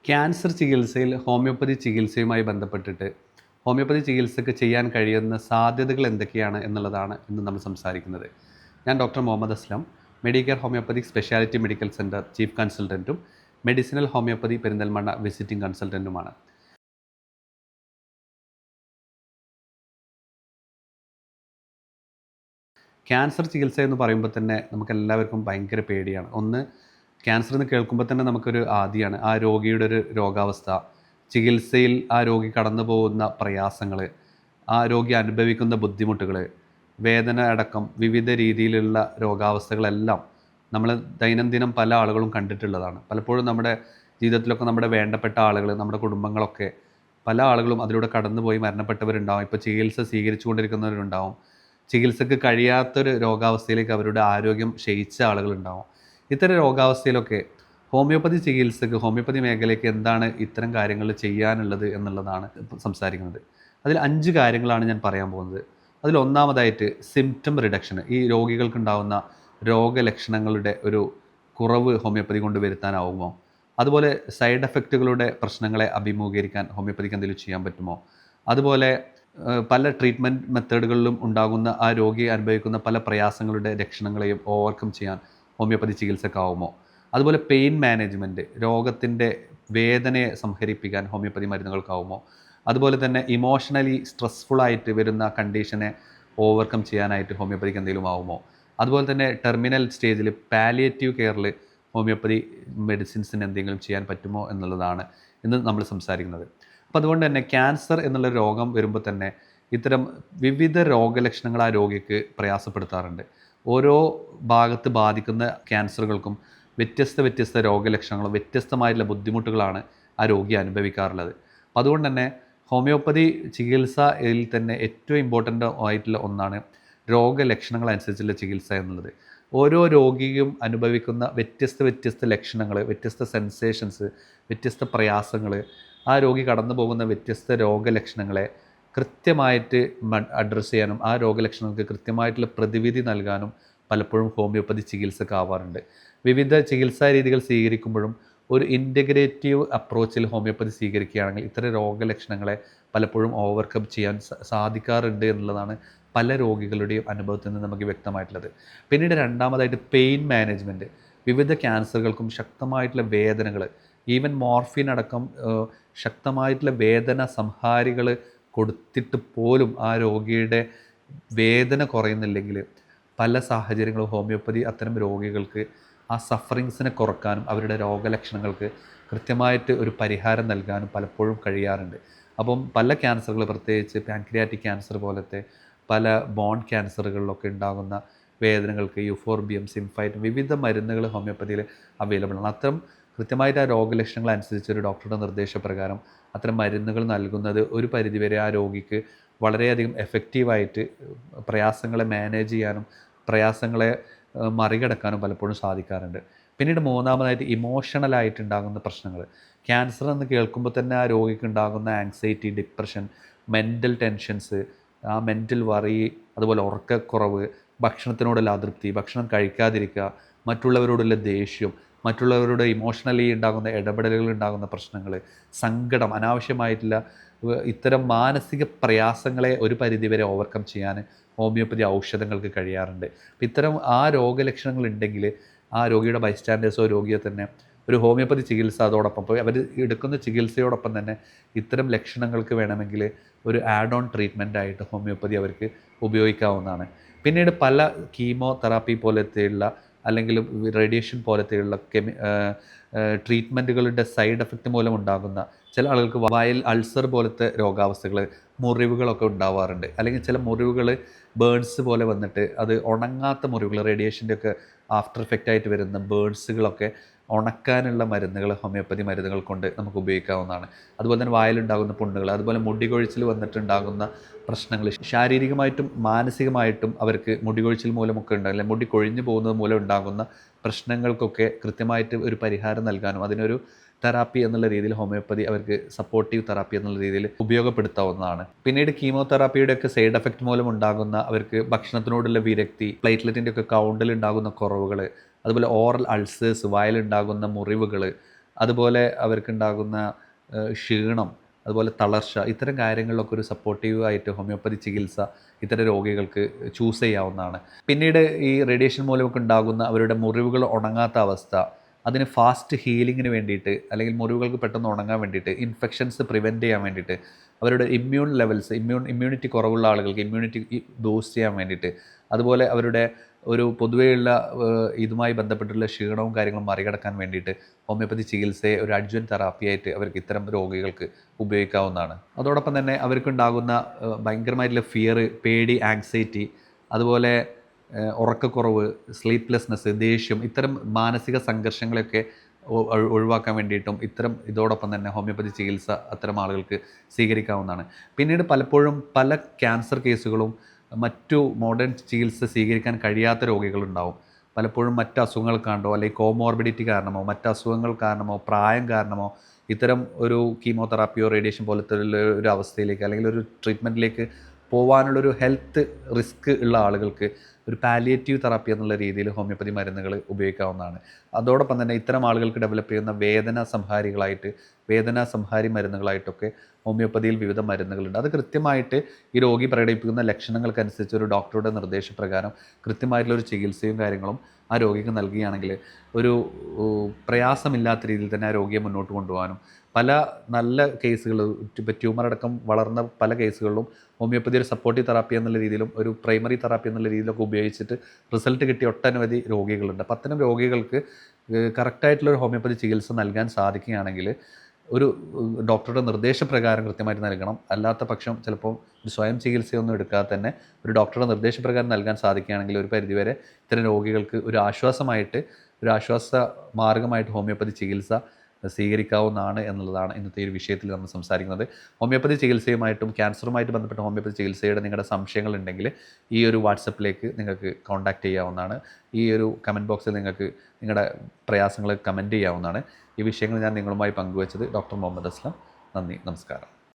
Cancer ചികിത്സയിൽ homeopathy ചികിത്സയുമായി ബന്ധപ്പെട്ടിട്ട് homeopathy ചികിത്സയ്ക്ക് ചെയ്യാൻ കഴിയുന്ന സാധ്യതകൾ എന്തൊക്കെയാണ് എന്നുള്ളതാണ് ഇന്ന് നമ്മൾ സംസാരിക്കുന്നത്. ഞാൻ doctor Muhammad Aslam, Medicare homeopathic speciality medical centre chief കൺസൾട്ടൻറ്റും മെഡിസിനൽ ഹോമിയോപ്പതി പെരിന്തൽമണ്ണ വിസിറ്റിംഗ് കൺസൾട്ടൻറ്റുമാണ്. ക്യാൻസർ ചികിത്സ എന്ന് പറയുമ്പോൾ തന്നെ നമുക്കെല്ലാവർക്കും ഭയങ്കര പേടിയാണ്. ഒന്ന്, ക്യാൻസർ എന്ന് കേൾക്കുമ്പോൾ തന്നെ നമുക്കൊരു ആദിയാണ് ആ രോഗിയുടെ ഒരു രോഗാവസ്ഥ, ചികിത്സയിൽ ആ രോഗി കടന്നു പോകുന്ന പ്രയാസങ്ങൾ, ആ രോഗി അനുഭവിക്കുന്ന ബുദ്ധിമുട്ടുകൾ, വേദന അടക്കം വിവിധ രീതിയിലുള്ള രോഗാവസ്ഥകളെല്ലാം നമ്മൾ ദൈനംദിനം പല ആളുകളും കണ്ടിട്ടുള്ളതാണ്. പലപ്പോഴും നമ്മുടെ ജീവിതത്തിലൊക്കെ നമ്മുടെ വേണ്ടപ്പെട്ട ആളുകൾ, നമ്മുടെ കുടുംബങ്ങളൊക്കെ പല ആളുകളും അതിലൂടെ കടന്നുപോയി മരണപ്പെട്ടവരുണ്ടാവും. ഇപ്പോൾ ചികിത്സ സ്വീകരിച്ചു കൊണ്ടിരിക്കുന്നവരുണ്ടാവും. ചികിത്സക്ക് കഴിയാത്തൊരു രോഗാവസ്ഥയിലേക്ക് അവരുടെ ആരോഗ്യം ക്ഷയിച്ച ആളുകളുണ്ടാവും. ഇത്തരം രോഗാവസ്ഥയിലൊക്കെ ഹോമിയോപ്പതി ചികിത്സക്ക്, ഹോമിയോപ്പതി മേഖലയ്ക്ക് എന്താണ് ഇത്തരം കാര്യങ്ങൾ ചെയ്യാനുള്ളത് എന്നുള്ളതാണ് സംസാരിക്കുന്നത്. അതിൽ 5 കാര്യങ്ങളാണ് ഞാൻ പറയാൻ പോകുന്നത്. അതിൽ ഒന്നാമതായിട്ട് സിംപ്റ്റം റിഡക്ഷന്, ഈ രോഗികൾക്കുണ്ടാകുന്ന രോഗലക്ഷണങ്ങളുടെ ഒരു കുറവ് ഹോമിയോപ്പതി കൊണ്ട് വരുത്താനാവുമോ? അതുപോലെ സൈഡ് എഫക്റ്റുകളുടെ പ്രശ്നങ്ങളെ അഭിമുഖീകരിക്കാൻ ഹോമിയോപ്പതിക്ക് എന്തെങ്കിലും ചെയ്യാൻ പറ്റുമോ? അതുപോലെ പല ട്രീറ്റ്മെൻറ്റ് മെത്തേഡുകളിലും ഉണ്ടാകുന്ന ആ രോഗി അനുഭവിക്കുന്ന പല പ്രയാസങ്ങളുടെ ലക്ഷണങ്ങളെയും ഓവർകം ചെയ്യാൻ ഹോമിയോപ്പതി ചികിത്സക്കാവുമോ? അതുപോലെ പെയിൻ മാനേജ്മെൻറ്റ്, രോഗത്തിൻ്റെ വേദനയെ സംഹരിപ്പിക്കാൻ ഹോമിയോപ്പതി മരുന്നുകൾക്കാവുമോ? അതുപോലെ തന്നെ ഇമോഷണലി സ്ട്രെസ്ഫുള്ളായിട്ട് വരുന്ന കണ്ടീഷനെ ഓവർകം ചെയ്യാനായിട്ട് ഹോമിയോപ്പതിക്ക് എന്തെങ്കിലും ആവുമോ? അതുപോലെ തന്നെ ടെർമിനൽ സ്റ്റേജിൽ പാലിയേറ്റീവ് കെയറിൽ ഹോമിയോപ്പതി മെഡിസിൻസിന് എന്തെങ്കിലും ചെയ്യാൻ പറ്റുമോ എന്നുള്ളതാണ് ഇന്ന് നമ്മൾ സംസാരിക്കുന്നത്. അപ്പോൾ അതുകൊണ്ട് തന്നെ ക്യാൻസർ എന്നുള്ള രോഗം വരുമ്പോൾ തന്നെ ഇത്തരം വിവിധ രോഗലക്ഷണങ്ങൾ ആ രോഗിക്ക് പ്രയാസപ്പെടുത്താറുണ്ട്. ഓരോ ഭാഗത്ത് ബാധിക്കുന്ന ക്യാൻസറുകൾക്കും വ്യത്യസ്ത രോഗലക്ഷണങ്ങളും വ്യത്യസ്തമായിട്ടുള്ള ബുദ്ധിമുട്ടുകളാണ് ആ രോഗി അനുഭവിക്കാറുള്ളത്. അപ്പോൾ അതുകൊണ്ട് തന്നെ ഹോമിയോപ്പതി ചികിത്സയിൽ തന്നെ ഏറ്റവും ഇമ്പോർട്ടൻ്റ് ആയിട്ടുള്ള ഒന്നാണ് രോഗലക്ഷണങ്ങൾ അനുസരിച്ചുള്ള ചികിത്സ എന്നുള്ളത്. ഓരോ രോഗിയും അനുഭവിക്കുന്ന വ്യത്യസ്ത ലക്ഷണങ്ങൾ, വ്യത്യസ്ത സെൻസേഷൻസ്, വ്യത്യസ്ത പ്രയാസങ്ങൾ, ആ രോഗി കടന്നു പോകുന്ന വ്യത്യസ്ത രോഗലക്ഷണങ്ങളെ കൃത്യമായിട്ട് അഡ്രസ്സ് ചെയ്യാനും ആ രോഗലക്ഷണങ്ങൾക്ക് കൃത്യമായിട്ടുള്ള പ്രതിവിധി നൽകാനും പലപ്പോഴും ഹോമിയോപ്പതി ചികിത്സക്കാവാറുണ്ട്. വിവിധ ചികിത്സാ രീതികൾ സ്വീകരിക്കുമ്പോഴും ഒരു ഇൻ്റഗ്രേറ്റീവ് അപ്രോച്ചിൽ ഹോമിയോപ്പതി സ്വീകരിക്കുകയാണെങ്കിൽ ഇത്തരം രോഗലക്ഷണങ്ങളെ പലപ്പോഴും ഓവർകം ചെയ്യാൻ സാധിക്കാറുണ്ട് എന്നുള്ളതാണ് പല രോഗികളുടെയും അനുഭവത്തിൽ നിന്ന് നമുക്ക് വ്യക്തമായിട്ടുള്ളത്. പിന്നീട് രണ്ടാമതായിട്ട് പെയിൻ മാനേജ്മെൻറ്റ്. വിവിധ ക്യാൻസറുകൾക്കും ശക്തമായിട്ടുള്ള വേദനകൾ, ഈവൻ മോർഫിൻ അടക്കം ശക്തമായിട്ടുള്ള വേദന സംഹാരികൾ കൊടുത്തിട്ട് പോലും ആ രോഗിയുടെ വേദന കുറയുന്നില്ലെങ്കിൽ പല സാഹചര്യങ്ങളും ഹോമിയോപ്പതി അത്തരം രോഗികൾക്ക് ആ സഫറിങ്സിനെ കുറക്കാനും അവരുടെ രോഗലക്ഷണങ്ങൾക്ക് കൃത്യമായിട്ട് ഒരു പരിഹാരം നൽകാനും പലപ്പോഴും കഴിയാറുണ്ട്. അപ്പം പല ക്യാൻസറുകൾ, പ്രത്യേകിച്ച് പാൻക്രിയാറ്റിക് ക്യാൻസർ പോലത്തെ പല ബോൺ ക്യാൻസറുകളിലൊക്കെ ഉണ്ടാകുന്ന വേദനകൾക്ക് യൂഫോർബിയം, സിംഫൈറ്റും വിവിധ മരുന്നുകൾ ഹോമിയോപ്പതിയിൽ അവൈലബിൾ ആണ്. അത്തരം കൃത്യമായിട്ട് ആ രോഗലക്ഷണങ്ങൾ അനുസരിച്ച് ഒരു ഡോക്ടറുടെ നിർദ്ദേശപ്രകാരം അത്തരം മരുന്നുകൾ നൽകുന്നത് ഒരു പരിധിവരെ ആ രോഗിക്ക് വളരെയധികം എഫക്റ്റീവായിട്ട് പ്രയാസങ്ങളെ മാനേജ് ചെയ്യാനും പ്രയാസങ്ങളെ മറികടക്കാനും പലപ്പോഴും സാധിക്കാറുണ്ട്. പിന്നീട് മൂന്നാമതായിട്ട് ഇമോഷണലായിട്ടുണ്ടാകുന്ന പ്രശ്നങ്ങൾ. ക്യാൻസർ എന്ന് കേൾക്കുമ്പോൾ തന്നെ ആ രോഗിക്ക് ഉണ്ടാകുന്ന ആങ്സൈറ്റി, ഡിപ്രഷൻ, മെൻ്റൽ ടെൻഷൻസ്, ആ മെൻ്റൽ വറി, അതുപോലെ ഉറക്കക്കുറവ്, ഭക്ഷണത്തിനോടുള്ള അതൃപ്തി, ഭക്ഷണം കഴിക്കാതിരിക്കുക, മറ്റുള്ളവരോടുള്ള ദേഷ്യം, മറ്റുള്ളവരുടെ ഇമോഷണലി ഉണ്ടാകുന്ന ഇടപെടലുകൾ ഉണ്ടാകുന്ന പ്രശ്നങ്ങൾ, സങ്കടം, അനാവശ്യമായിട്ടുള്ള ഇത്തരം മാനസിക പ്രയാസങ്ങളെ ഒരു പരിധിവരെ ഓവർകം ചെയ്യാൻ ഹോമിയോപ്പതി ഔഷധങ്ങൾക്ക് കഴിയാറുണ്ട്. ഇത്തരം ആ രോഗലക്ഷണങ്ങൾ ഉണ്ടെങ്കിൽ ആ രോഗിയുടെ ബൈസ്റ്റാൻഡേഴ്സോ രോഗിയെ തന്നെ ഒരു ഹോമിയോപ്പതി ചികിത്സ അതോടൊപ്പം ഇപ്പോൾ അവർ എടുക്കുന്ന ചികിത്സയോടൊപ്പം തന്നെ ഇത്തരം ലക്ഷണങ്ങൾക്ക് വേണമെങ്കിൽ ഒരു ആഡ് ഓൺ ട്രീറ്റ്മെൻറ്റായിട്ട് ഹോമിയോപ്പതി അവർക്ക് ഉപയോഗിക്കാവുന്നതാണ്. പിന്നീട് പല കീമോതെറാപ്പി പോലത്തെയുള്ള അല്ലെങ്കിൽ റേഡിയേഷൻ പോലത്തെയുള്ള ട്രീറ്റ്മെൻറ്റുകളുടെ സൈഡ് എഫക്റ്റ് മൂലം ഉണ്ടാകുന്ന ചില ആളുകൾക്ക് വയൽ അൾസർ പോലത്തെ രോഗാവസ്ഥകൾ, മുറിവുകളൊക്കെ ഉണ്ടാവാറുണ്ട്. അല്ലെങ്കിൽ ചില മുറിവുകൾ ബേൺസ് പോലെ വന്നിട്ട് അത് ഉണങ്ങാത്ത മുറിവുകൾ, റേഡിയേഷൻ്റെ ഒക്കെ ആഫ്റ്റർ എഫക്റ്റായിട്ട് വരുന്ന ബേൺസുകളൊക്കെ ഉണക്കാനുള്ള മരുന്നുകൾ ഹോമിയോപ്പതി മരുന്നുകൾ കൊണ്ട് നമുക്ക് ഉപയോഗിക്കാവുന്നതാണ്. അതുപോലെ തന്നെ വായിലുണ്ടാകുന്ന പുണ്ണുകൾ, അതുപോലെ മുടി കൊഴിച്ചിൽ വന്നിട്ടുണ്ടാകുന്ന പ്രശ്നങ്ങൾ, ശാരീരികമായിട്ടും മാനസികമായിട്ടും അവർക്ക് മുടി കൊഴിച്ചിൽ മൂലമൊക്കെ ഉണ്ടാകും, അല്ലെങ്കിൽ മുടി കൊഴിഞ്ഞു പോകുന്നത് മൂലം ഉണ്ടാകുന്ന പ്രശ്നങ്ങൾക്കൊക്കെ കൃത്യമായിട്ട് ഒരു പരിഹാരം നൽകാനും അതിനൊരു തെറാപ്പി എന്നുള്ള രീതിയിൽ ഹോമിയോപ്പതി അവർക്ക് സപ്പോർട്ടീവ് തെറാപ്പി എന്നുള്ള രീതിയിൽ ഉപയോഗപ്പെടുത്താവുന്നതാണ്. പിന്നീട് കീമോതെറാപ്പിയുടെ ഒക്കെ സൈഡ് എഫക്റ്റ് മൂലം ഉണ്ടാകുന്ന അവർക്ക് ഭക്ഷണത്തിനോടുള്ള വിരക്തി, പ്ലേറ്റ്ലെറ്റിൻ്റെ ഒക്കെ കൗണ്ടിൽ ഉണ്ടാകുന്ന കുറവുകൾ, അതുപോലെ ഓറൽ അൾസേഴ്സ്, വായിലുണ്ടാകുന്ന മുറിവുകൾ, അതുപോലെ അവർക്കുണ്ടാകുന്ന ക്ഷീണം, അതുപോലെ തളർച്ച, ഇത്തരം കാര്യങ്ങളിലൊക്കെ ഒരു സപ്പോർട്ടീവായിട്ട് ഹോമിയോപ്പതി ചികിത്സ ഇത്തരം രോഗികൾക്ക് ചൂസ് ചെയ്യാവുന്നതാണ്. പിന്നീട് ഈ റേഡിയേഷൻ മൂലമൊക്കെ ഉണ്ടാകുന്ന അവരുടെ മുറിവുകൾ ഉണങ്ങാത്ത അവസ്ഥ, അതിന് ഫാസ്റ്റ് ഹീലിങ്ങിന് വേണ്ടിയിട്ട്, അല്ലെങ്കിൽ മുറിവുകൾക്ക് പെട്ടെന്ന് ഉണങ്ങാൻ വേണ്ടിയിട്ട്, ഇൻഫെക്ഷൻസ് പ്രിവെൻറ്റ് ചെയ്യാൻ വേണ്ടിയിട്ട്, അവരുടെ ഇമ്മ്യൂൺ ലെവൽസ്, ഇമ്മ്യൂണിറ്റി കുറവുള്ള ആളുകൾക്ക് ഇമ്മ്യൂണിറ്റി ബൂസ്റ്റ് ചെയ്യാൻ വേണ്ടിയിട്ട്, അതുപോലെ അവരുടെ ഒരു പൊതുവെയുള്ള ഇതുമായി ബന്ധപ്പെട്ടുള്ള ക്ഷീണവും കാര്യങ്ങളും മറികടക്കാൻ വേണ്ടിയിട്ട് ഹോമിയോപ്പതി ചികിത്സയെ ഒരു അഡ്ജുവൻറ്റ് തെറാപ്പിയായിട്ട് അവർക്ക് ഇത്തരം രോഗികൾക്ക് ഉപയോഗിക്കാവുന്നതാണ്. അതോടൊപ്പം തന്നെ അവർക്കുണ്ടാകുന്ന ഭയങ്കരമായിട്ടുള്ള ഫിയർ, പേടി, ആങ്സൈറ്റി, അതുപോലെ ഉറക്കക്കുറവ്, സ്ലീപ്ലെസ്നെസ്, ദേഷ്യം, ഇത്തരം മാനസിക സംഘർഷങ്ങളെയൊക്കെ ഒഴിവാക്കാൻ വേണ്ടിയിട്ടും ഇതോടൊപ്പം തന്നെ ഹോമിയോപ്പതി ചികിത്സ അത്തരം ആളുകൾക്ക് സ്വീകരിക്കാവുന്നതാണ്. പിന്നീട് പലപ്പോഴും പല ക്യാൻസർ കേസുകളും മറ്റു മോഡേൺ ചികിത്സ സ്വീകരിക്കാൻ കഴിയാത്ത രോഗികളുണ്ടാവും. പലപ്പോഴും മറ്റ് അസുഖങ്ങൾ കാരണമോ, അല്ലെങ്കിൽ കോമോർബിഡിറ്റി കാരണമോ, മറ്റ് അസുഖങ്ങൾ കാരണമോ, പ്രായം കാരണമോ ഇത്തരം ഒരു കീമോതെറാപ്പിയോ റേഡിയേഷൻ പോലത്തെ ഒരു അവസ്ഥയിലേക്ക്, അല്ലെങ്കിൽ ഒരു ട്രീറ്റ്മെൻറ്റിലേക്ക് പോകാനുള്ളൊരു ഹെൽത്ത് റിസ്ക് ഉള്ള ആളുകൾക്ക് ഒരു പാലിയേറ്റീവ് തെറാപ്പി എന്നുള്ള രീതിയിൽ ഹോമിയോപ്പതി മരുന്നുകൾ ഉപയോഗിക്കാവുന്നതാണ്. അതോടൊപ്പം തന്നെ ഇത്തരം ആളുകൾക്ക് ഡെവലപ്പ് ചെയ്യുന്ന വേദന സംഹാരി മരുന്നുകളായിട്ടൊക്കെ ഹോമിയോപ്പതിയിൽ വിവിധ മരുന്നുകളുണ്ട്. അത് കൃത്യമായിട്ട് ഈ രോഗി പ്രകടിപ്പിക്കുന്ന ലക്ഷണങ്ങൾക്കനുസരിച്ച് ഒരു ഡോക്ടറുടെ നിർദ്ദേശപ്രകാരം കൃത്യമായിട്ടുള്ളൊരു ചികിത്സയും കാര്യങ്ങളും ആ രോഗിക്ക് നൽകുകയാണെങ്കിൽ ഒരു പ്രയാസമില്ലാത്ത രീതിയിൽ തന്നെ ആ രോഗിയെ മുന്നോട്ട് കൊണ്ടുപോകാനും, പല നല്ല കേസുകൾ, ഇപ്പോൾ ട്യൂമർ അടക്കം വളർന്ന പല കേസുകളിലും ഹോമിയോപ്പതി ഒരു സപ്പോർട്ടീവ് തെറാപ്പി എന്നുള്ള രീതിയിലും ഒരു പ്രൈമറി തെറാപ്പി എന്നുള്ള രീതിയിലൊക്കെ ഉപയോഗിച്ചിട്ട് റിസൾട്ട് കിട്ടിയ ഒട്ടനവധി രോഗികളുണ്ട്. അപ്പം അത്തരം രോഗികൾക്ക് കറക്റ്റായിട്ടുള്ളൊരു ഹോമിയോപ്പതി ചികിത്സ നൽകാൻ സാധിക്കുകയാണെങ്കിൽ ഒരു ഡോക്ടറുടെ നിർദ്ദേശപ്രകാരം കൃത്യമായിട്ട് നൽകണം. അല്ലാത്ത പക്ഷം ചിലപ്പോൾ ഒരു സ്വയം ചികിത്സയൊന്നും എടുക്കാതെ തന്നെ ഒരു ഡോക്ടറുടെ നിർദ്ദേശപ്രകാരം നൽകാൻ സാധിക്കുകയാണെങ്കിൽ ഒരു പരിധിവരെ ഇത്തരം രോഗികൾക്ക് ഒരു ആശ്വാസ മാർഗമായിട്ട് ഹോമിയോപ്പതി ചികിത്സ സ്വീകരിക്കാവുന്നതാണ് എന്നുള്ളതാണ് ഇന്നത്തെ ഒരു വിഷയത്തിൽ നമ്മൾ സംസാരിക്കുന്നത്. ഹോമിയോപ്പതി ചികിത്സയുമായിട്ടും ക്യാൻസറുമായിട്ട് ബന്ധപ്പെട്ട ഹോമിയോപ്പതി ചികിത്സയുടെ നിങ്ങളുടെ സംശയങ്ങളുണ്ടെങ്കിൽ ഈ ഒരു വാട്സപ്പിലേക്ക് നിങ്ങൾക്ക് കോൺടാക്റ്റ് ചെയ്യാവുന്നതാണ്. ഈ ഒരു കമൻറ്റ് ബോക്സിൽ നിങ്ങൾക്ക് നിങ്ങളുടെ പ്രയാസങ്ങൾ കമൻറ്റ് ചെയ്യാവുന്നതാണ്. ഈ വിഷയങ്ങൾ ഞാൻ നിങ്ങളുമായി പങ്കുവച്ചത് ഡോക്ടർ മുഹമ്മദ് അസ്ലം. നന്ദി, നമസ്കാരം.